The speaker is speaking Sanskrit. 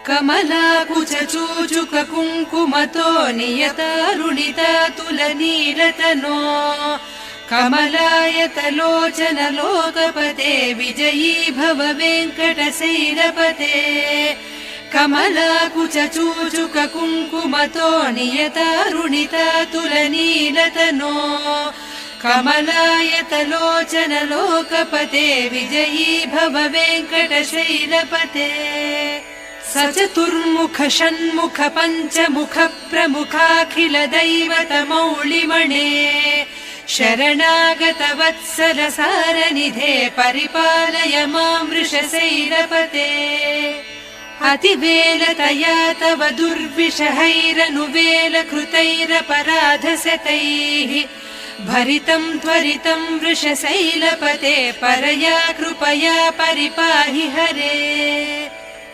कमलाकुचूचुक कुङ्कुमतो नियतारुणिता तुलनीलतनो कमलायतलोचन लोकपते विजयी भव वेङ्कटशैलपते कमलाकुचूचुक कुङ्कुमतो नियतारुणिता तुलनीलतनो कमलायतलोचन लोकपते विजयी भव वेङ्कटशैलपते सचतुर्मुख षण्मुख पञ्चमुख प्रमुखाखिल दैवतमौलिमणे शरणागत वत्सल सारनिधे परिपालय मां वृषशैलपते अतिवेलतया तव दुर्विषहैरनुवेल कृतैरपराधशतैः भरितं त्वरितं वृषशैलपते परया कृपया परिपाहि हरे।